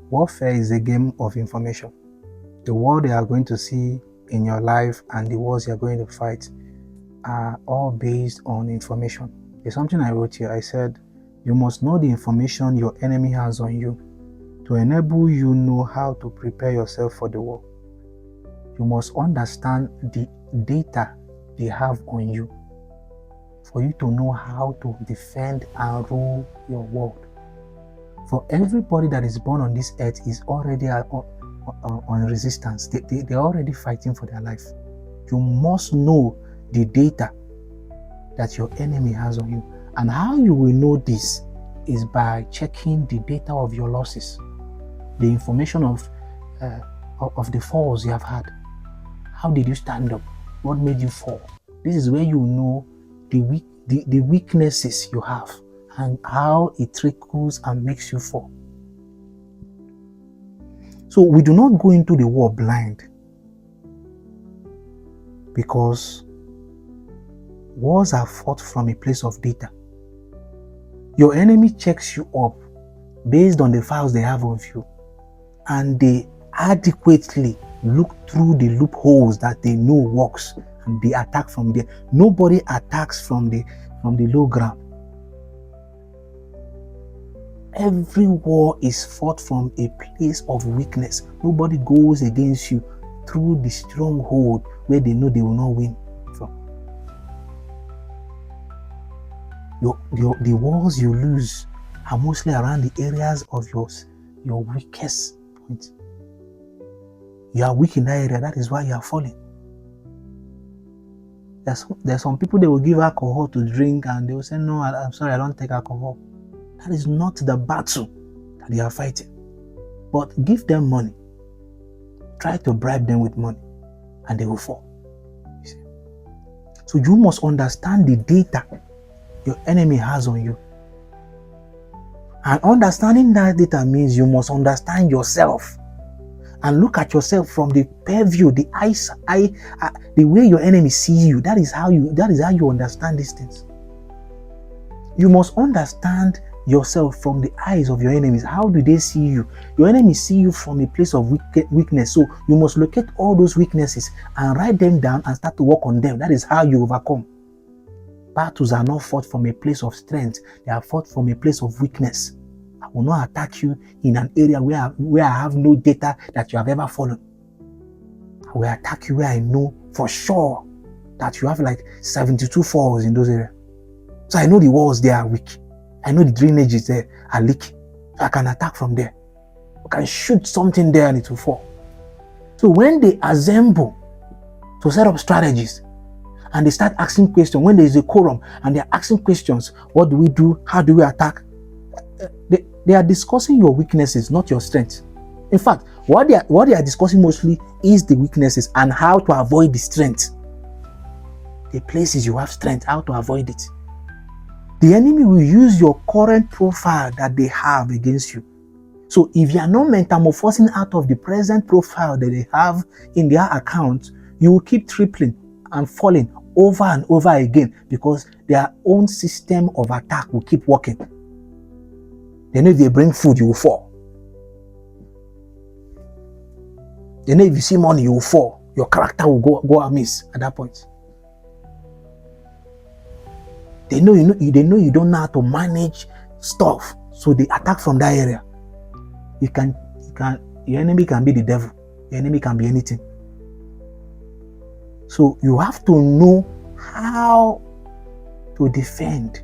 Warfare is a game of information. The war they are going to see in your life and the wars you are going to fight are all based on information. There's something I wrote here. I said, you must know the information your enemy has on you to enable you know how to prepare yourself for the war. You must understand the data they have on you for you to know how to defend and rule your world. For everybody that is born on this earth is already on resistance. They're already fighting for their life. You must know the data that your enemy has on you. And how you will know this is by checking the data of your losses, the information of the falls you have had. How did you stand up? What made you fall? This is where you know the weaknesses you have and how it trickles and makes you fall. So we do not go into the war blind, because wars are fought from a place of data. Your enemy checks you up based on the files they have of you, and they adequately look through the loopholes that they know works, and they attack from there. Nobody attacks from the low ground. Every war is fought from a place of weakness. Nobody goes against you through the stronghold where they know they will not win from. The wars you lose are mostly around the areas of your weakest point. You are weak in that area, that is why you are falling. There's some people, they will give alcohol to drink and they will say, no, I'm sorry, I don't take alcohol. That is not the battle that they are fighting. But give them money. Try to bribe them with money and they will fall. You see? So you must understand the data your enemy has on you. And understanding that data means you must understand yourself and look at yourself from the purview, the way your enemy sees you. That is how you understand these things. You must understand yourself from the eyes of your enemies. How do they see you? Your enemies see you from a place of weakness. So you must locate all those weaknesses and write them down and start to work on them. That is how you overcome. Battles are not fought from a place of strength. They are fought from a place of weakness. I will not attack you in an area where I have no data that you have ever fallen. I will attack you where I know for sure that you have like 72 falls in those areas. So I know the walls there are weak. I know the drainages there are leaky. So I can attack from there. I can shoot something there and it will fall. So when they assemble to set up strategies and they start asking questions, when there is a quorum and they're asking questions, what do we do? How do we attack? They are discussing your weaknesses, not your strengths. In fact, what they are discussing mostly is the weaknesses and how to avoid the strength. The places you have strength, how to avoid it. The enemy will use your current profile that they have against you. So if you are not metamorphosing out of the present profile that they have in their account, you will keep tripling and falling over and over again because their own system of attack will keep working. They know if they bring food, you will fall. They know if you see money, you will fall. Your character will go amiss at that point. They know you don't know how to manage stuff, so they attack from that area. Your enemy can be the devil. Your enemy can be anything. So you have to know how to defend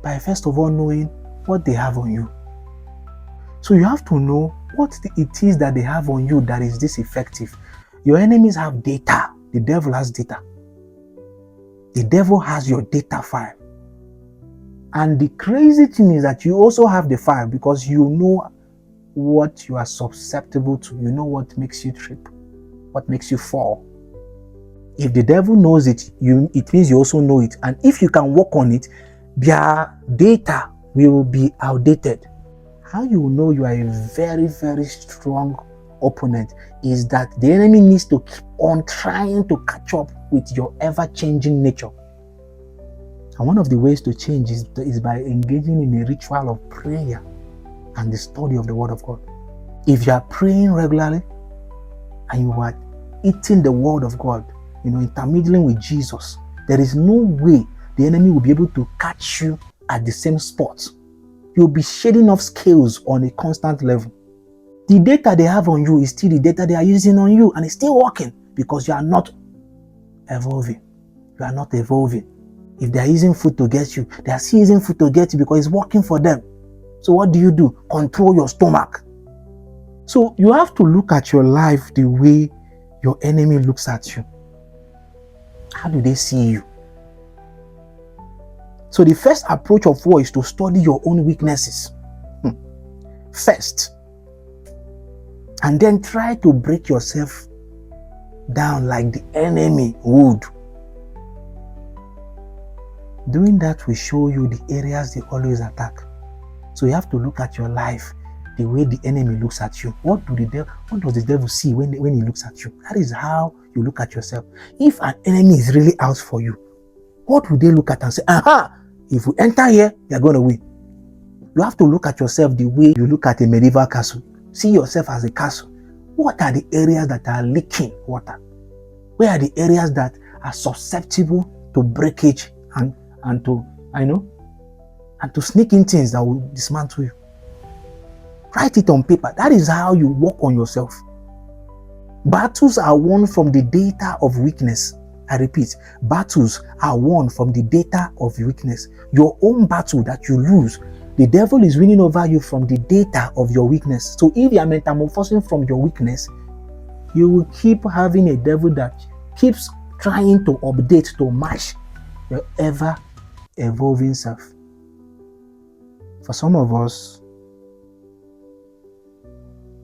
by first of all knowing what they have on you. So you have to know what it is that they have on you that is this effective. Your enemies have data. The devil has data. The devil has your data file. And the crazy thing is that you also have the file because you know what you are susceptible to. You know what makes you trip, what makes you fall. If the devil knows it, it means you also know it. And if you can work on it, their data will be outdated. How you will know you are a very, very strong opponent is that the enemy needs to keep on trying to catch up with your ever-changing nature. And one of the ways to change is by engaging in a ritual of prayer and the study of the Word of God. If you are praying regularly and you are eating the Word of God, intermingling with Jesus, there is no way the enemy will be able to catch you at the same spot. You'll be shading off scales on a constant level. The data they have on you is still the data they are using on you, and it's still working because you are not evolving. You are not evolving. If they are using food to get you, they are still using food to get you because it's working for them. So what do? Control your stomach. So you have to look at your life the way your enemy looks at you. How do they see you? So the first approach of war is to study your own weaknesses first. And then try to break yourself down like the enemy would. Doing that will show you the areas they always attack. So you have to look at your life the way the enemy looks at you. What does the devil see when he looks at you? That is how you look at yourself. If an enemy is really out for you, what would they look at and say, aha, if we enter here, you're going to win. You have to look at yourself the way you look at a medieval castle. See yourself as a castle. What are the areas that are leaking water? Where are the areas that are susceptible to breakage and to sneak in things that will dismantle you? Write it on paper. That is how you work on yourself. Battles are won from the data of weakness. I repeat, battles are won from the data of weakness. Your own battle that you lose, the devil is winning over you from the data of your weakness. So if you are metamorphosing from your weakness, you will keep having a devil that keeps trying to update to match your ever-evolving self. For some of us,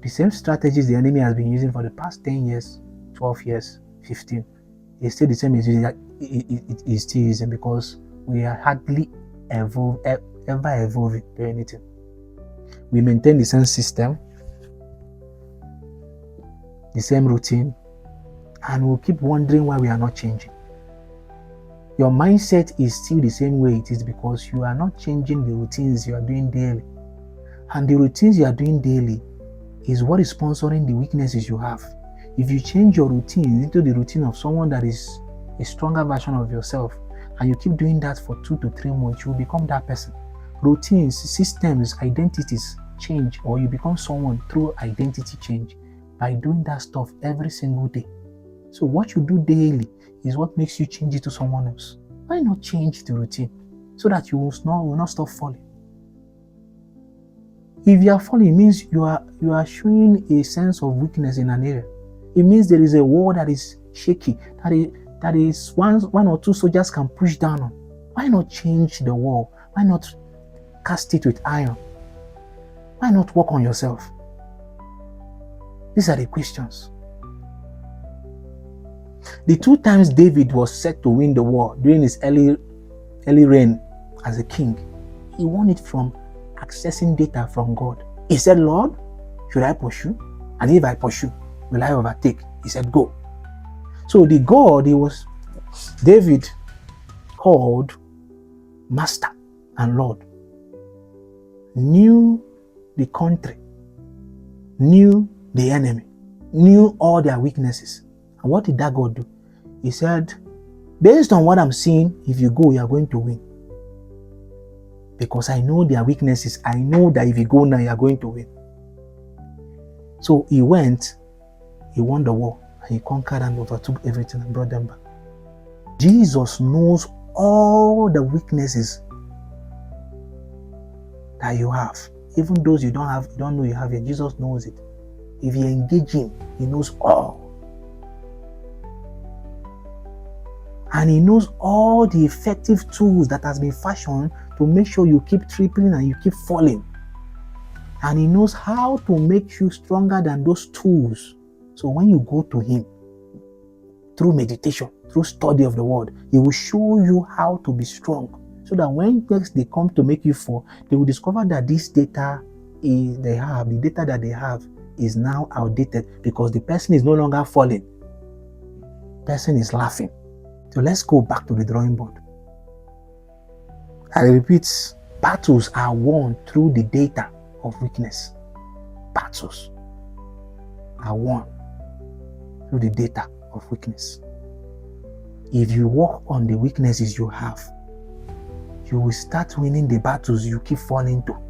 the same strategies the enemy has been using for the past 10 years, 12 years, 15, is still the same as it is still using, because we are hardly ever evolving to anything. We maintain the same system, the same routine, and we'll keep wondering why we are not changing. Your mindset is still the same way it is because you are not changing the routines you are doing daily. And the routines you are doing daily is what is sponsoring the weaknesses you have. If you change your routine into the routine of someone that is a stronger version of yourself, and you keep doing that for 2 to 3 months, you will become that person. Routines, systems, identities change, or you become someone through identity change by doing that stuff every single day. So what you do daily is what makes you change it to someone else. Why not change the routine so that you will not stop falling? If you are falling, it means you are showing a sense of weakness in an area. It means there is a wall that is shaky, that is one or two soldiers can push down on. Why not change the wall? Why not cast it with iron? Why not work on yourself? These are the questions. The 2 times David was set to win the war during his early reign as a king, he won it from accessing data from God. He said, Lord, should I pursue? And if I pursue, will I overtake? He said, go. So the God David called Master and Lord, knew the country, knew the enemy, knew all their weaknesses. And what did that God do? He said, based on what I'm seeing, if you go, you are going to win. Because I know their weaknesses. I know that if you go now, you are going to win. So he went, he won the war, and he conquered and overtook everything and brought them back. Jesus knows all the weaknesses that you have. Even those you don't know you have it. Jesus knows it. If you engage him, he knows all. And he knows all the effective tools that has been fashioned to make sure you keep tripping and you keep falling. And he knows how to make you stronger than those tools. So when you go to him, through meditation, through study of the word, he will show you how to be strong. So that when next they come to make you fall, they will discover that this data the data that they have is now outdated because the person is no longer falling. The person is laughing. So let's go back to the drawing board. I repeat, battles are won through the data of weakness. Battles are won through the data of weakness. If you work on the weaknesses you have, you will start winning the battles you keep falling to.